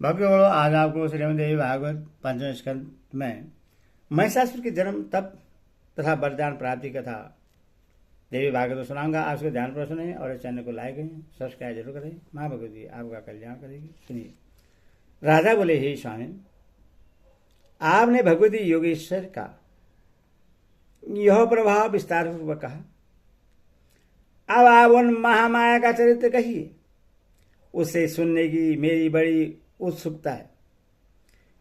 भक्तों, आज आपको श्रीमद् देवी भागवत पंचम स्कंद में महिषासुर के जन्म तप तथा वरदान प्राप्ति कथा देवी भागवत सुनाऊंगा। आप उसको ध्यान पर सुने और इस चैनल को लाइक करें, सब्सक्राइब जरूर करें। माँ भगवती आपका कल्याण करेगी। सुनिए। राजा बोले, हे स्वामी, आपने भगवती योगेश्वर का यह प्रभाव विस्तार पूर्वक कहा। अब आप उन महामाया का चरित्र कहिए, उसे सुनने की मेरी बड़ी उत्सुकता है।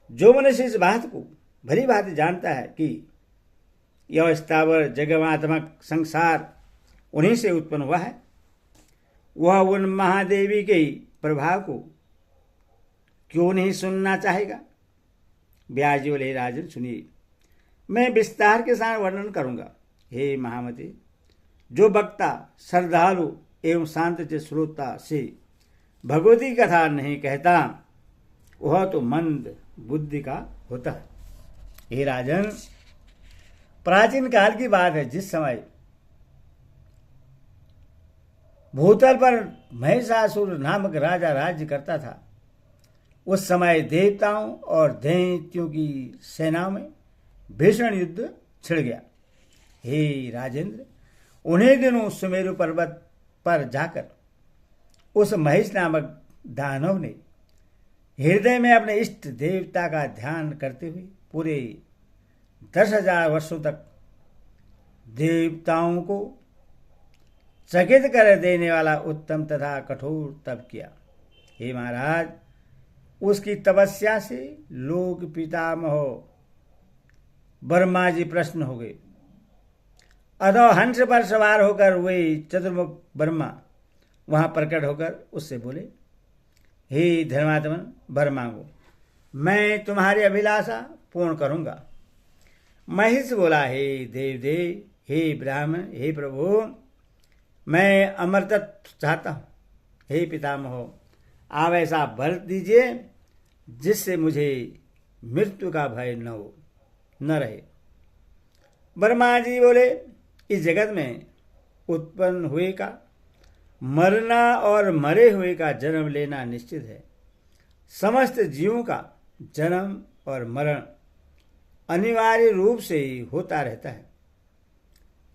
जो मनुष्य इस बात को भली भांति जानता है कि यह स्थावर जगमात्मक संसार उन्हीं से उत्पन्न हुआ है, वह उन महादेवी के प्रभाव को क्यों नहीं सुनना चाहेगा। व्यास जी बोले, राजन सुनिए, मैं विस्तार के साथ वर्णन करूंगा। हे महामते, जो वक्ता श्रद्धालु एवं शांत श्रोता से भगवती कथा नहीं कहता, वह तो मंद बुद्धि का होता है। हे राजन, प्राचीन काल की बात है, जिस समय भूतल पर महिषासुर नामक राजा राज्य करता था, उस समय देवताओं और दैत्यों की सेनाओं में भीषण युद्ध छिड़ गया। हे राजेंद्र, उन्हीं दिनों सुमेरु पर्वत पर जाकर उस महिष नामक दानव ने हृदय में अपने इष्ट देवता का ध्यान करते हुए पूरे 10,000 वर्षों तक देवताओं को चकित कर देने वाला उत्तम तथा कठोर तप किया। हे महाराज, उसकी तपस्या से लोक पितामह ब्रह्मा जी प्रसन्न हो गए। अतः हंस पर सवार होकर वे चतुर्मुख ब्रह्मा वहां प्रकट होकर उससे बोले, हे धर्मात्मन, वर मांगो, मैं तुम्हारी अभिलाषा पूर्ण करूंगा। महिष बोला, हे देवदेव, हे ब्राह्मण, हे प्रभु, मैं अमरतत्व चाहता हूं। हे पितामह, आप ऐसा वर दीजिए जिससे मुझे मृत्यु का भय न रहे। ब्रह्मा जी बोले, इस जगत में उत्पन्न हुए का मरना और मरे हुए का जन्म लेना निश्चित है। समस्त जीवों का जन्म और मरण अनिवार्य रूप से ही होता रहता है।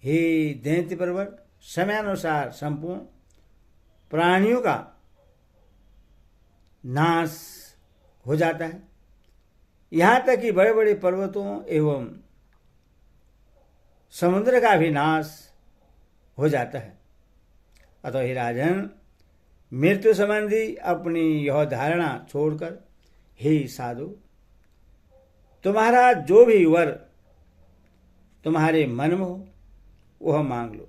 हे दैत्य पर्वत, समयानुसार संपूर्ण प्राणियों का नाश हो जाता है, यहाँ तक कि बड़े बड़े पर्वतों एवं समुद्र का भी नाश हो जाता है। अतः हे राजन, मृत्यु संबंधी अपनी यह धारणा छोड़कर, हे साधु, तुम्हारा जो भी वर तुम्हारे मन में हो वह मांग लो।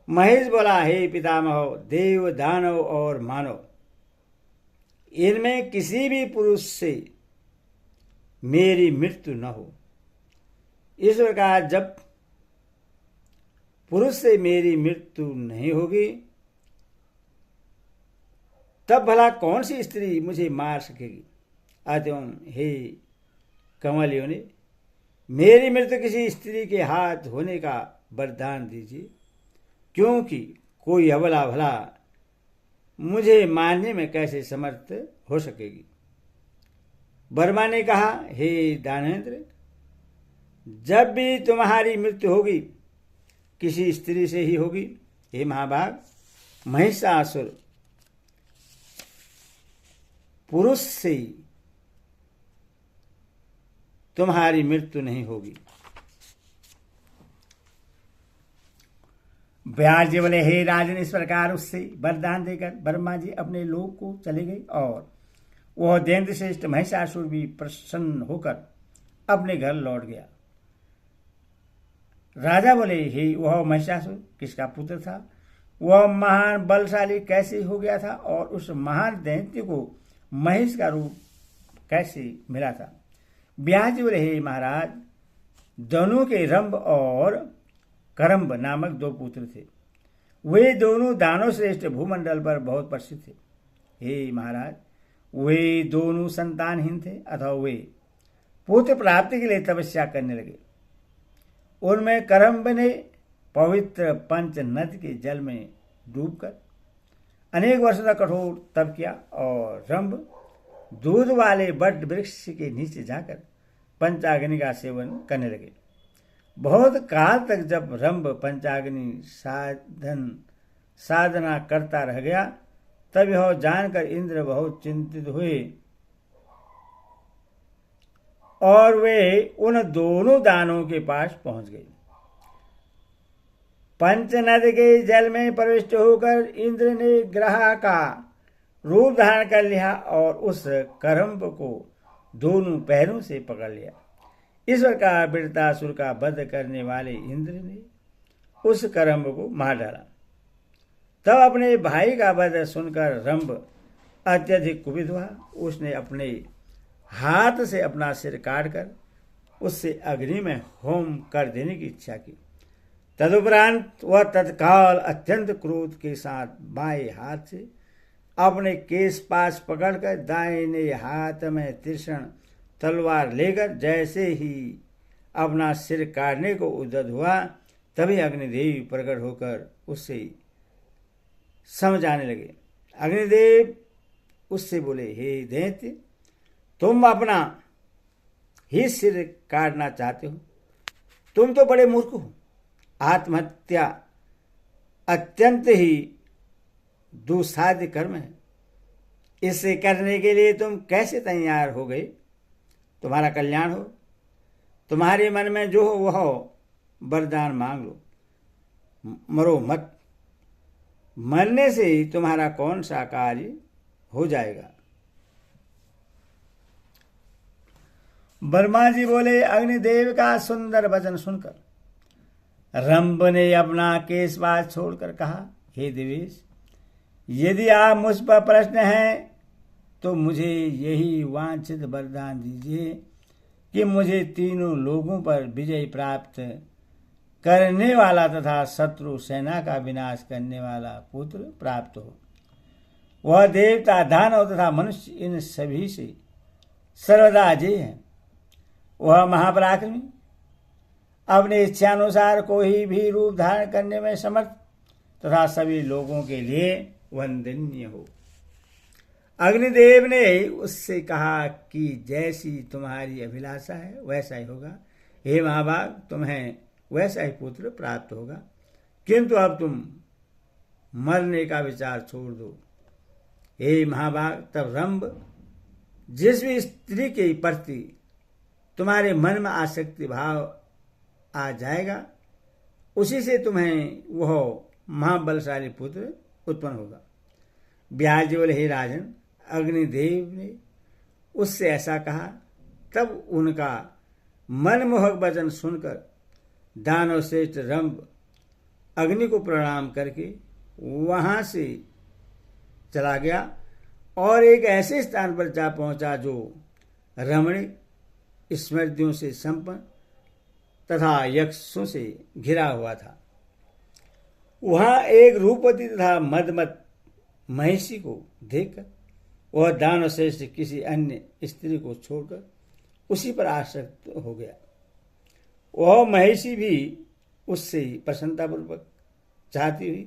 महेश बोला, हे पितामह, देव दानव और मानव, इनमें किसी भी पुरुष से मेरी मृत्यु न हो। इस प्रकार जब पुरुष से मेरी मृत्यु नहीं होगी, तब भला कौन सी स्त्री मुझे मार सकेगी। अतः हे कमल योनि, मेरी मृत्यु किसी स्त्री के हाथ होने का वरदान दीजिए, क्योंकि कोई अबला भला मुझे मारने में कैसे समर्थ हो सकेगी। ब्रह्मा ने कहा, हे दानवेंद्र, जब भी तुम्हारी मृत्यु होगी किसी स्त्री से ही होगी। हे महाभाग, महिषासुर पुरुष से तुम्हारी मृत्यु नहीं होगी। व्यास जी बोले, हे राजन, इस प्रकार उससे वरदान देकर ब्रह्मा जी अपने लोक को चले गए और वह दैत्य श्रेष्ठ महिषासुर भी प्रसन्न होकर अपने घर लौट गया। राजा बोले, हे वह महिषासुर किसका पुत्र था? वह महान बलशाली कैसे हो गया था और उस महान दैत्य को महिष का रूप कैसे मिला था? व्यास जी बोले, हे महाराज, दोनों के रंभ और करम्ब नामक 2 पुत्र थे। वे दोनों दानव श्रेष्ठ भूमंडल पर बहुत प्रसिद्ध थे। हे महाराज, वे दोनों संतानहीन थे, अतः वे पुत्र प्राप्ति के लिए तपस्या करने लगे। उनमें करम्ब ने पवित्र पंच नद के जल में डूबकर अनेक वर्षों तक कठोर तप किया और रंभ दूध वाले बट वृक्ष के नीचे जाकर पंचाग्नि का सेवन करने लगे। बहुत काल तक जब रंभ पंचाग्नि साधना करता रह गया, तब यह जानकर इंद्र बहुत चिंतित हुए और वे उन दोनों दानों के पास पहुंच गए। पंचनद के जल में प्रविष्ट होकर इंद्र ने ग्रह का रूप धारण कर लिया और उस करम्ब को दोनों पैरों से पकड़ लिया। इस प्रकार वृत्रासुर का वध करने वाले इंद्र ने उस करम्ब को मार डाला। तब अपने भाई का वध सुनकर रंभ अत्यधिक कुपित हुआ। उसने अपने हाथ से अपना सिर काटकर उससे अग्नि में होम कर देने की इच्छा की। तदुपरांत वह तत्काल अत्यंत क्रोध के साथ बाएं हाथ से अपने केश पास पकड़कर दाहिने हाथ में तीक्ष्ण तलवार लेकर जैसे ही अपना सिर काटने को उद्यत हुआ, तभी अग्निदेव प्रकट होकर उससे समझाने लगे। अग्निदेव उससे बोले, हे दैत्य, तुम अपना ही सिर काटना चाहते हो? तुम तो बड़े मूर्ख हो। आत्महत्या अत्यंत ही दुस्साध्य कर्म है। इसे करने के लिए तुम कैसे तैयार हो गए? तुम्हारा कल्याण हो। तुम्हारे मन में जो हो वह वरदान मांग लो, मरो मत। मरने से ही तुम्हारा कौन सा कार्य हो जाएगा? ब्रह्मा जी बोले। अग्निदेव का सुंदर वचन सुनकर रंभ ने अपना केशवास छोड़कर कहा, हे देवेश, यदि आप मुझ पर प्रश्न है तो मुझे यही वांछित वरदान दीजिए कि मुझे तीनों लोगों पर विजय प्राप्त करने वाला तथा शत्रु सेना का विनाश करने वाला पुत्र प्राप्त हो। वह देवता, दानव तथा मनुष्य इन सभी से सर्वदा अजय है। वह महापराक्रमी, अपने इच्छानुसार कोई भी रूप धारण करने में समर्थ तथा सभी लोगों के लिए वंदनीय हो। अग्निदेव ने उससे कहा कि जैसी तुम्हारी अभिलाषा है वैसा ही होगा। हे महाभाग, तुम्हें वैसा ही पुत्र प्राप्त होगा, किंतु अब तुम मरने का विचार छोड़ दो। हे महाभाग, तब रंभ जिस भी स्त्री के प्रति तुम्हारे मन में आसक्ति भाव आ जाएगा, उसी से तुम्हें वह महाबलशाली पुत्र उत्पन्न होगा। व्यास जी बोले, हे राजन, अग्निदेव ने उससे ऐसा कहा। तब उनका मनमोहक वचन सुनकर दानव श्रेष्ठ रंभ अग्नि को प्रणाम करके वहां से चला गया और एक ऐसे स्थान पर जा पहुंचा जो रमणीक, स्मृतियों से संपन्न तथा यक्षों से घिरा हुआ था। वहां एक रूपवती तथा मदमत महिषी को देखकर वह दानव श्रेष्ठ किसी अन्य स्त्री को छोड़कर उसी पर आसक्त हो गया। वह महिषी भी उससे प्रसन्नतापूर्वक चाहती हुई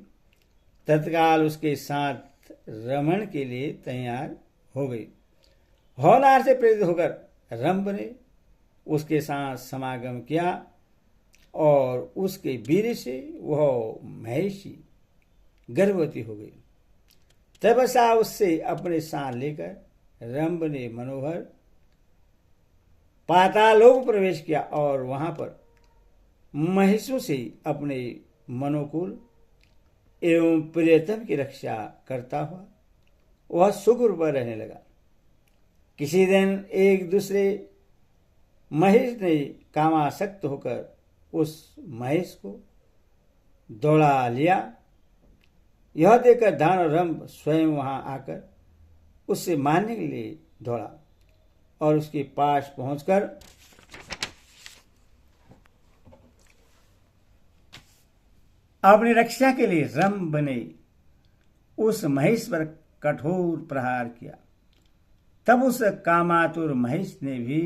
तत्काल उसके साथ रमण के लिए तैयार हो गई। होनहार से प्रेरित होकर रंभ ने उसके साथ समागम किया और उसके वीर से वह महिषी गर्भवती हो गई। तपस्या उससे अपने साथ लेकर रंभ ने मनोहर पातालोक प्रवेश किया और वहां पर महिषों से अपने मनोकूल एवं प्रियतम की रक्षा करता हुआ वह सुख रूप रहने लगा। किसी दिन एक दूसरे महिष ने कामासक्त होकर उस महिष को दौड़ा लिया। यह देखकर दानव रंभ स्वयं वहां आकर उससे मारने के लिए दौड़ा और उसके पास पहुंचकर अपनी रक्षा के लिए रंभ ने उस महिष पर कठोर प्रहार किया। तब उस कामातुर महिष ने भी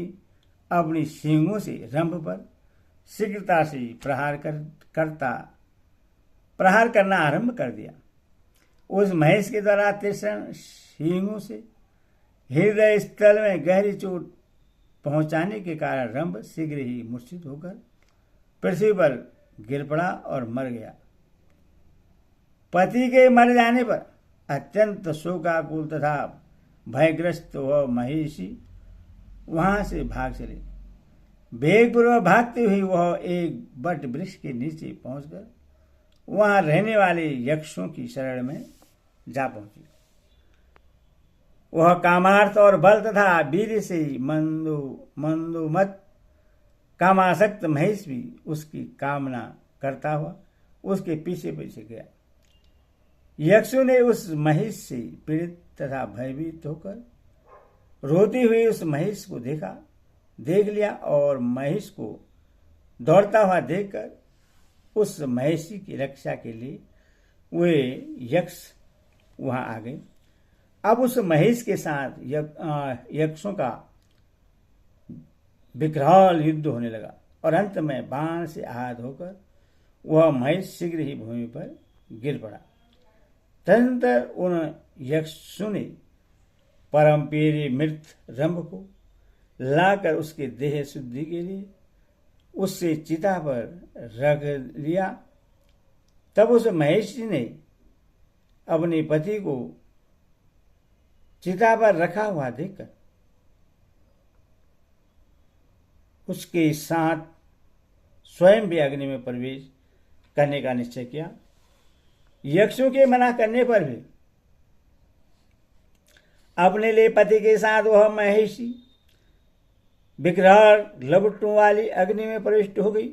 अपनी सींगों से रंभ पर शीघ्रता से प्रहार करना आरंभ कर दिया। उस महिष के द्वारा तीक्ष्ण सींगों से हृदय स्थल में गहरी चोट पहुंचाने के कारण रंभ शीघ्र ही मूर्छित होकर पृथ्वी पर गिर पड़ा और मर गया। पति के मर जाने पर अत्यंत शोकाकुल तथा भयग्रस्त वह महिषी वहां से भाग चले। वेगपूर्वक भागते हुए वह एक बट वृक्ष के नीचे पहुंचकर वहां रहने वाले यक्षों की शरण में जा पहुंची। वह कामार्थ और बल तथा वीर से मंदोमत कामासक्त महेश भी उसकी कामना करता हुआ उसके पीछे पीछे गया। यक्षों ने उस महिष से पीड़ित तथा भयभीत होकर रोती हुई उस महिष को देख लिया और महिष को दौड़ता हुआ देखकर उस महिषी की रक्षा के लिए वे यक्ष वहां आ गए। अब उस महिष के साथ यक्षों का विकराल युद्ध होने लगा और अंत में बाण से आहत होकर वह महिष शीघ्र ही भूमि पर गिर पड़ा। तदनंतर उन यक्षों ने परम प्रिय मृत रंभ को लाकर उसके देह शुद्धि के लिए उससे चिता पर रख लिया। तब उस महिषी ने अपने पति को चिता पर रखा हुआ देखकर उसके साथ स्वयं भी अग्नि में प्रवेश करने का निश्चय किया। यक्षों के मना करने पर भी अपने लिए पति के साथ वह महिषी विकराल लपटों वाली अग्नि में प्रविष्ट हो गई।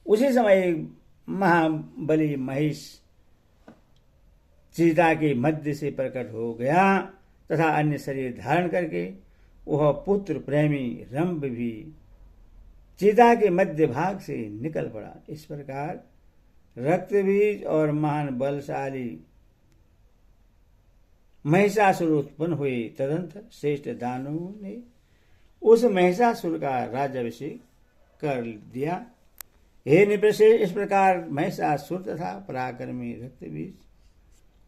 उसी समय एक महाबली महिष चिता के मध्य से प्रकट हो गया तथा अन्य शरीर धारण करके वह पुत्र प्रेमी रंभ भी चिता के मध्य भाग से निकल पड़ा। इस प्रकार रक्तबीज और महान बलशाली महिषासुर उत्पन्न हुए। तदंतर श्रेष्ठ दानवों ने उस महिषासुर का राज्याभिषेक कर दिया। हे नृपश्रेष्ठ, इस प्रकार महिषासुर तथा पराक्रमी रक्तबीज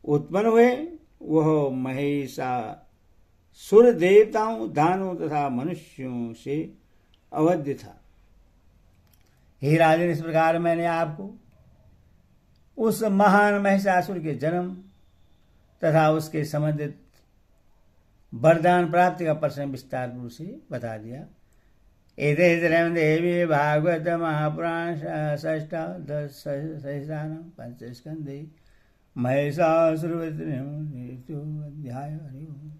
उत्पन्न हुए। वह महिषासुर देवताओं, दानवों तथा मनुष्यों से अवध्य था। हे राजन, इस प्रकार मैंने आपको उस महान महिषासुर के जन्म तथा उसके संबंधित वरदान प्राप्ति का प्रसंग विस्तार रूप से बता दिया। एतैतरं देवी भागवत महापुराण षष्ठादशसहस्राणां पंचस्कन्धे महिषासुरवधे अध्याय। हरि ओम।